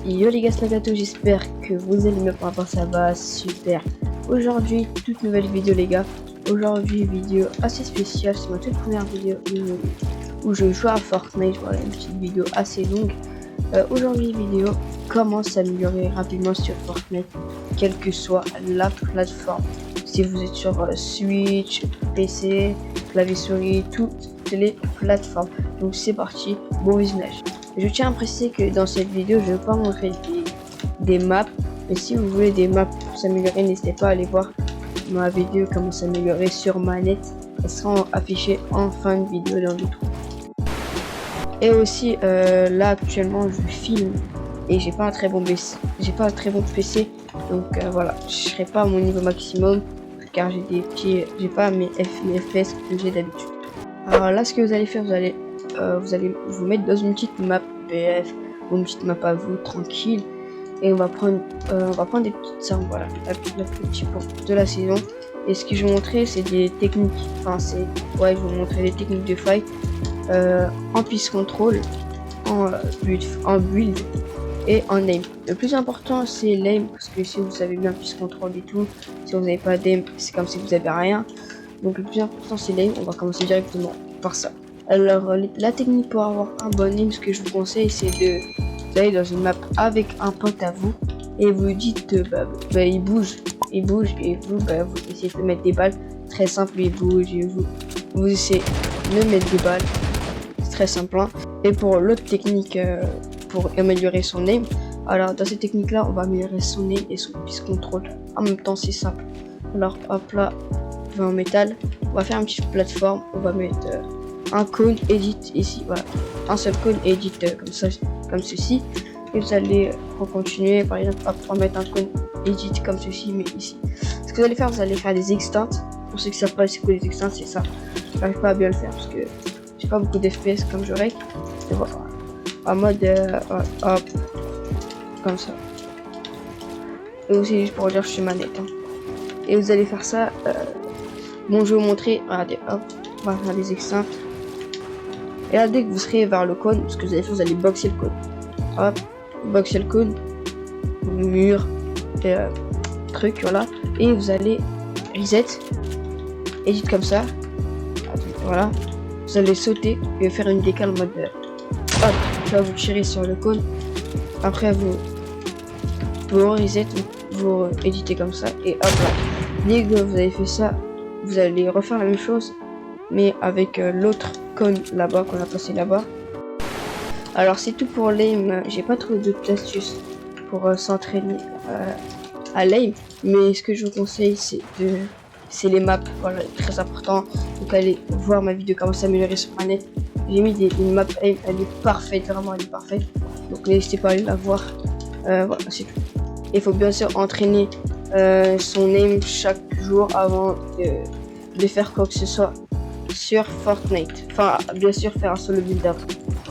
Yo les gars, c'est Nagato, j'espère que vous allez bien. Par rapport, ça va super. Aujourd'hui, toute nouvelle vidéo les gars. Aujourd'hui, vidéo assez spéciale, c'est ma toute première vidéo où je joue à Fortnite. Voilà, une petite vidéo assez longue. Aujourd'hui, vidéo comment s'améliorer rapidement sur Fortnite, quelle que soit la plateforme. Si vous êtes sur Switch, PC, clavier souris, toutes les plateformes. Donc c'est parti, bon visionnage. Je tiens à préciser que dans cette vidéo, je ne vais pas montrer des maps, mais si vous voulez des maps pour s'améliorer, n'hésitez pas à aller voir ma vidéo comment s'améliorer sur manette. Elle sera affichée en fin de vidéo dans le trou. Et aussi là actuellement je filme et j'ai pas un très bon PC, donc voilà, je serai pas à mon niveau maximum car j'ai pas mes FPS que j'ai d'habitude. Alors là, ce que vous allez faire, vous allez vous mettre dans une petite map BF ou une petite map à vous tranquille, et on va prendre des petites armes. Voilà, la petite pour de la saison. Et ce que je vais vous montrer, c'est des techniques, je vais vous montrer des techniques de fight en piste contrôle, en build et en aim. Le plus important c'est l'aim, parce que si vous savez bien piste contrôle et tout, si vous n'avez pas d'aim, c'est comme si vous avez rien. Donc le plus important c'est l'aim. On va commencer directement par ça. Alors la technique pour avoir un bon aim, ce que je vous conseille, c'est d'aller dans une map avec un pote à vous et vous dites il bouge et vous essayez de mettre des balles. Très simple, il bouge et vous essayez de mettre des balles. C'est très simple, hein. Et pour l'autre technique, pour améliorer son aim, alors dans cette technique là on va améliorer son aim et son piste contrôle en même temps. C'est simple. Alors hop là, en métal, on va faire une petite plateforme, on va mettre un cône edit ici, voilà, un seul cône edit comme ça, comme ceci, et vous allez continuer, par exemple, on va mettre un cône edit comme ceci, mais ici. Ce que vous allez faire, des extents. Pour ceux qui savent pas c'est quoi les extents, c'est ça. J'arrive pas à bien le faire parce que j'ai pas beaucoup d'FPS comme j'aurais. Et voilà, en mode hop, comme ça. Et aussi juste pour dire je suis manette, hein. Et vous allez faire ça. Bon, je vais vous montrer. Regardez, hop, on va faire des extincts. Et là, dès que vous serez vers le cône, ce que vous allez faire, vous allez boxer le cône. Hop, boxer le cône, mur, et truc, voilà. Et vous allez reset, edit comme ça. Voilà. Vous allez sauter et faire une décale en mode hop, ça va vous tirer sur le cône. Après, vous reset, vous éditez comme ça. Et hop là. Dès que vous avez fait ça, vous allez refaire la même chose, mais avec l'autre cône là-bas qu'on a placé là-bas. Alors c'est tout pour l'aim. J'ai pas trouvé d'autres astuces pour s'entraîner à l'aim, mais ce que je vous conseille c'est les maps. Voilà, très important. Donc allez voir ma vidéo comment s'améliorer sur manette. J'ai mis une map aim, elle est parfaite, vraiment elle est parfaite. Donc n'hésitez pas à aller la voir. Voilà, c'est tout. Il faut bien sûr entraîner son aim chaque jour avant de faire quoi que ce soit sur Fortnite. Enfin, bien sûr, faire un solo build up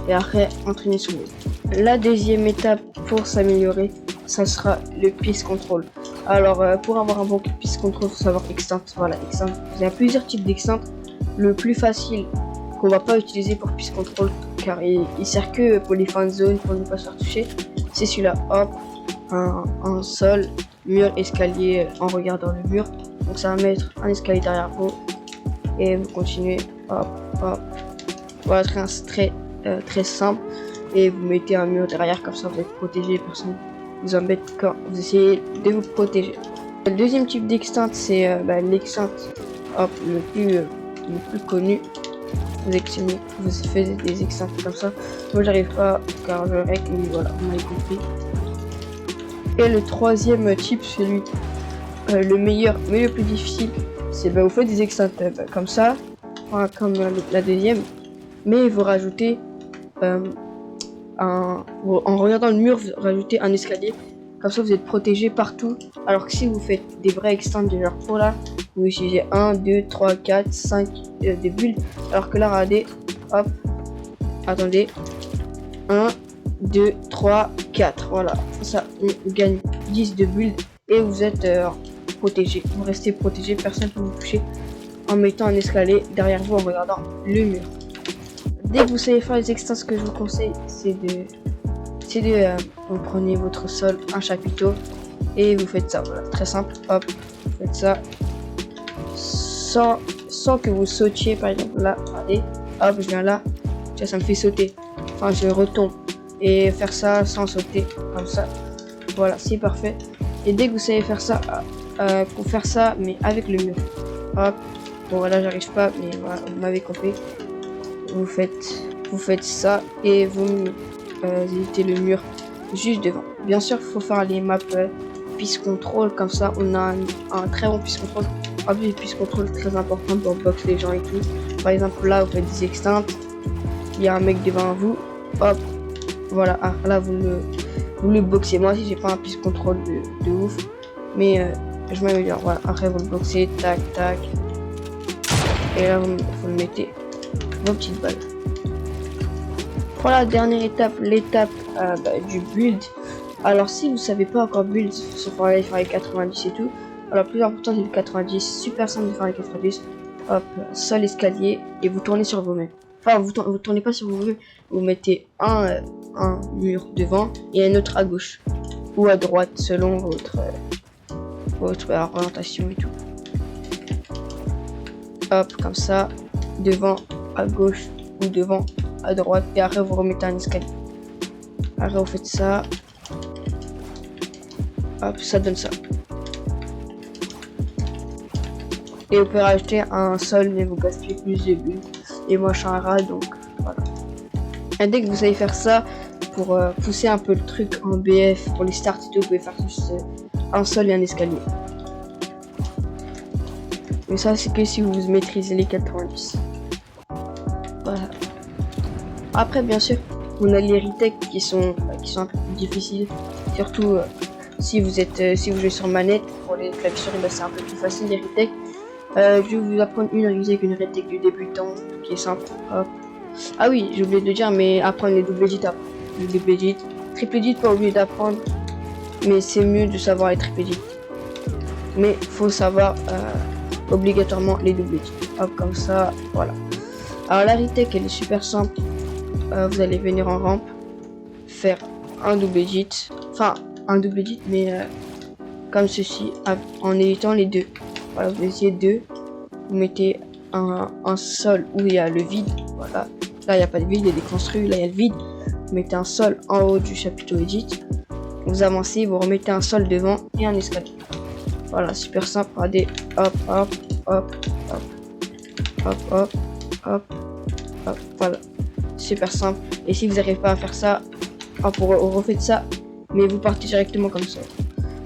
et après entraîner son aim. La deuxième étape pour s'améliorer, ça sera le piste contrôle. Alors, pour avoir un bon piste contrôle, il faut savoir extent. Voilà, extent. Il y a plusieurs types d'extent. Le plus facile qu'on va pas utiliser pour piste contrôle, car il sert que pour les fan zones, pour ne pas se faire toucher, c'est celui-là. Hop, un sol, mur, escalier en regardant le mur. Donc ça va mettre un escalier derrière vous et vous continuez, hop, hop. Voilà, très simple. Et vous mettez un mur derrière, comme ça vous êtes protégé, personne vous embête quand vous essayez de vous protéger. Le deuxième type d'extent, c'est l'extent, hop, le plus connu. Vous faites des extincts comme ça. Moi j'arrive pas car je règle, mais voilà, vous m'avez compris. Et le troisième type, celui le meilleur mais le plus difficile, c'est vous faites des extincts comme ça, comme la deuxième, mais vous rajoutez en regardant le mur, vous rajoutez un escalier, comme ça vous êtes protégé partout. Alors que si vous faites des vrais extincts de genre pour là, vous utilisez 1, 2, 3, 4, 5 des bulles, alors que là regardez, hop, attendez, 1, 2, 3, 4, voilà, ça on gagne 10 de bulles et vous êtes protégé, vous restez protégé, personne ne peut vous toucher en mettant un escalier derrière vous en regardant le mur. Dès que vous savez faire les extincts, ce que je vous conseille, c'est c'est de vous prenez votre sol, un chapiteau et vous faites ça. Voilà, très simple. Hop, vous faites ça sans que vous sautiez. Par exemple là, regardez, hop, je viens là, tiens, ça me fait sauter. Enfin, je retombe et faire ça sans sauter comme ça. Voilà, c'est parfait. Et dès que vous savez faire ça, pour faire ça, mais avec le mur. Hop, bon voilà, j'arrive pas, mais voilà, vous m'avez compris. Vous faites ça et vous évitez le mur juste devant. Bien sûr, il faut faire les maps piste contrôle, comme ça on a un très bon piste contrôle. En plus, piste contrôle très important pour box les gens et tout. Par exemple, là, vous faites des extincts, il y a un mec devant vous, hop, voilà, là vous le boxez. Moi aussi, j'ai pas un piste contrôle de ouf, mais je m'améliore. Voilà, après vous le boxez, tac, tac, et là vous le mettez vos petites balles. Pour la dernière étape, l'étape du build. Alors si vous savez pas encore build, sauf pour aller faire les 90 et tout, alors plus important c'est le 90, super simple de faire les 90. Hop, sol escalier et vous tournez sur vous-même. Enfin vous tournez pas sur vous-même, vous mettez un mur devant et un autre à gauche ou à droite selon votre orientation et tout. Hop, comme ça, devant à gauche ou devant à droite et après vous remettez un escalier. Après vous faites ça. Hop, ça donne ça. Et vous pouvez rajouter un sol, mais vous gaspillez plus de bulles. Et moi je suis un rat, donc voilà. Et dès que vous savez faire ça, pour pousser un peu le truc en BF, pour les starts et tout, vous pouvez faire juste un sol et un escalier. Mais ça c'est que si vous maîtrisez les 90. Voilà. Après bien sûr, on a les retakes qui sont un peu plus difficiles. Surtout si vous jouez sur manette, pour les clavicures, c'est un peu plus facile les retakes. Je vais vous apprendre une retake du débutant qui est simple. Hop. Ah oui, j'ai oublié de dire, mais apprendre les double edits après. Les double edits. Triple edit, pas oublié d'apprendre, mais c'est mieux de savoir les triple edits. Mais faut savoir obligatoirement les double edits. Hop, comme ça, voilà. Alors la retake, elle est super simple. Vous allez venir en rampe, faire un double edit, enfin un double edit, mais comme ceci, en éditant les deux. Voilà, vous essayez deux, vous mettez un sol où il y a le vide, voilà. Là il n'y a pas de vide, il y a des construits, là il y a le vide. Vous mettez un sol en haut du chapiteau edit, vous avancez, vous remettez un sol devant et un escalier. Voilà, super simple, regardez, hop, hop, hop, hop, hop, hop, hop, hop, voilà, super simple. Et si vous n'arrivez pas à faire ça, hop, vous refaites ça, mais vous partez directement comme ça.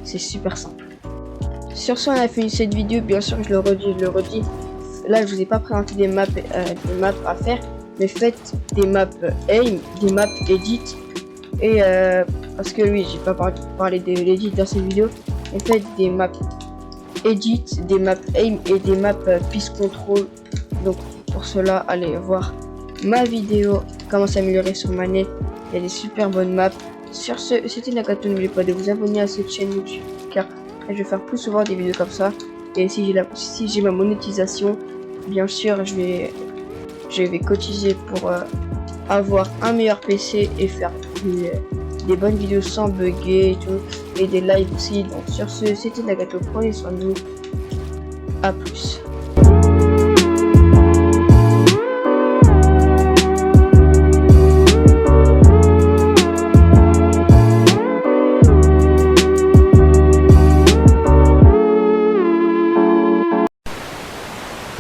C'est super simple. Sur ce, on a fini cette vidéo. Bien sûr, je le redis. Là, je vous ai pas présenté des maps à faire, mais faites des maps aim, des maps edit. Et parce que oui, j'ai pas parlé de l'edit dans cette vidéo. Et faites des maps edit, des maps aim et des maps piste control. Donc pour cela, allez voir ma vidéo comment s'améliorer sur manette. Il y a des super bonnes maps. Sur ce, c'était Nakato. N'oubliez pas de vous abonner à cette chaîne YouTube, car je vais faire plus souvent des vidéos comme ça. Et si j'ai ma monétisation, bien sûr, je vais cotiser pour avoir un meilleur PC et faire des bonnes vidéos sans bugger et tout, et des lives aussi. Donc sur ce, c'était Nakato. Prenez soin de vous. À plus.